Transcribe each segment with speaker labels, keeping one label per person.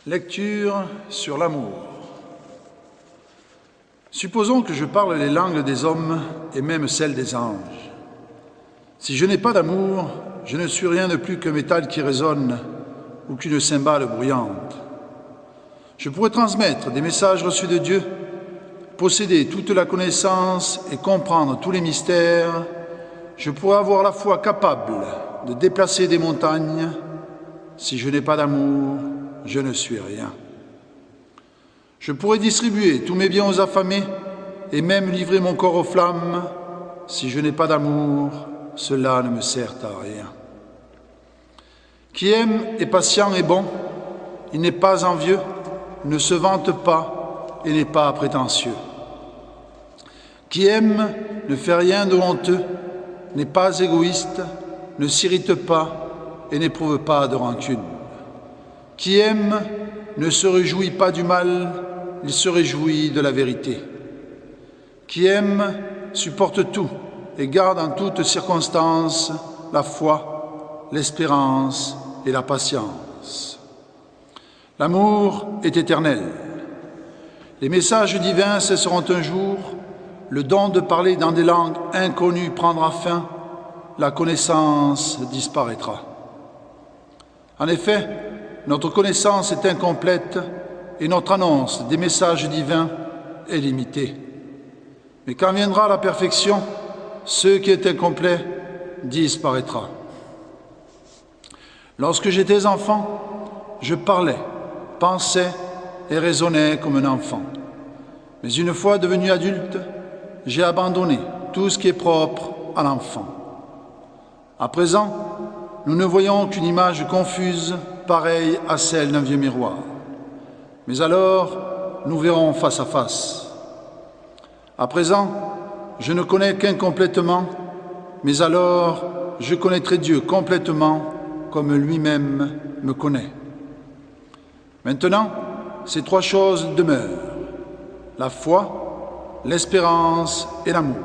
Speaker 1: Lecture sur l'amour. Supposons que je parle les langues des hommes et même celles des anges. Si je n'ai pas d'amour, je ne suis rien de plus qu'un métal qui résonne ou qu'une cymbale bruyante. Je pourrais transmettre des messages reçus de Dieu, posséder toute la connaissance et comprendre tous les mystères. Je pourrais avoir la foi capable de déplacer des montagnes. Si je n'ai pas d'amour, je ne suis rien. Je pourrais distribuer tous mes biens aux affamés et même livrer mon corps aux flammes. Si je n'ai pas d'amour, cela ne me sert à rien. Qui aime est patient et bon, il n'est pas envieux, ne se vante pas et n'est pas prétentieux. Qui aime ne fait rien de honteux, n'est pas égoïste, ne s'irrite pas et n'éprouve pas de rancune. Qui aime ne se réjouit pas du mal, il se réjouit de la vérité. Qui aime supporte tout et garde en toutes circonstances la foi, l'espérance et la patience. L'amour est éternel. Les messages divins cesseront un jour, le don de parler dans des langues inconnues prendra fin, la connaissance disparaîtra. En effet, notre connaissance est incomplète et notre annonce des messages divins est limitée. Mais quand viendra la perfection, ce qui est incomplet disparaîtra. Lorsque j'étais enfant, je parlais, pensais et raisonnais comme un enfant. Mais une fois devenu adulte, j'ai abandonné tout ce qui est propre à l'enfant. À présent, nous ne voyons qu'une image confuse, pareille à celle d'un vieux miroir. Mais alors, nous verrons face à face. À présent, je ne connais qu'incomplètement, mais alors, je connaîtrai Dieu complètement, comme lui-même me connaît. Maintenant, ces trois choses demeurent: la foi, l'espérance et l'amour.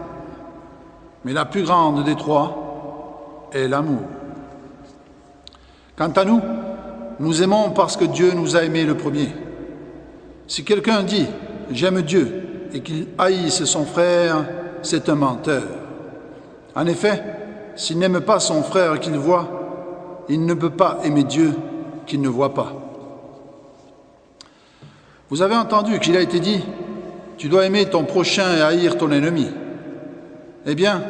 Speaker 1: Mais la plus grande des trois est l'amour. Quant à nous, nous aimons parce que Dieu nous a aimés le premier. Si quelqu'un dit « j'aime Dieu » et qu'il haïsse son frère, c'est un menteur. En effet, s'il n'aime pas son frère qu'il voit, il ne peut pas aimer Dieu qu'il ne voit pas. Vous avez entendu qu'il a été dit « tu dois aimer ton prochain et haïr ton ennemi ». Eh bien,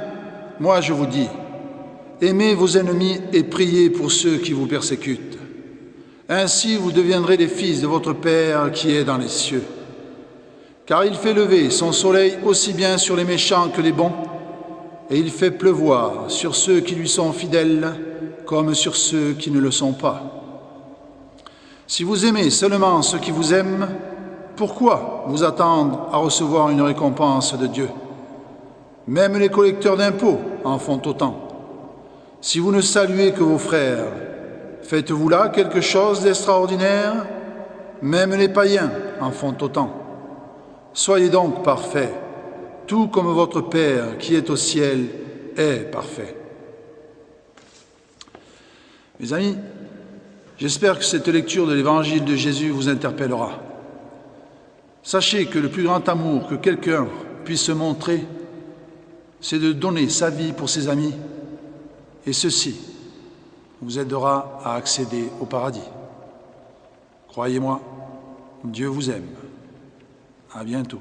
Speaker 1: moi je vous dis, aimez vos ennemis et priez pour ceux qui vous persécutent. Ainsi vous deviendrez les fils de votre Père qui est dans les cieux. Car il fait lever son soleil aussi bien sur les méchants que les bons, et il fait pleuvoir sur ceux qui lui sont fidèles comme sur ceux qui ne le sont pas. Si vous aimez seulement ceux qui vous aiment, pourquoi vous attendre à recevoir une récompense de Dieu? Même les collecteurs d'impôts en font autant. Si vous ne saluez que vos frères, faites-vous là quelque chose d'extraordinaire? Même les païens en font autant. Soyez donc parfaits, tout comme votre Père qui est au ciel est parfait. Mes amis, j'espère que cette lecture de l'Évangile de Jésus vous interpellera. Sachez que le plus grand amour que quelqu'un puisse se montrer, c'est de donner sa vie pour ses amis, et ceci vous aidera à accéder au paradis. Croyez-moi, Dieu vous aime. À bientôt.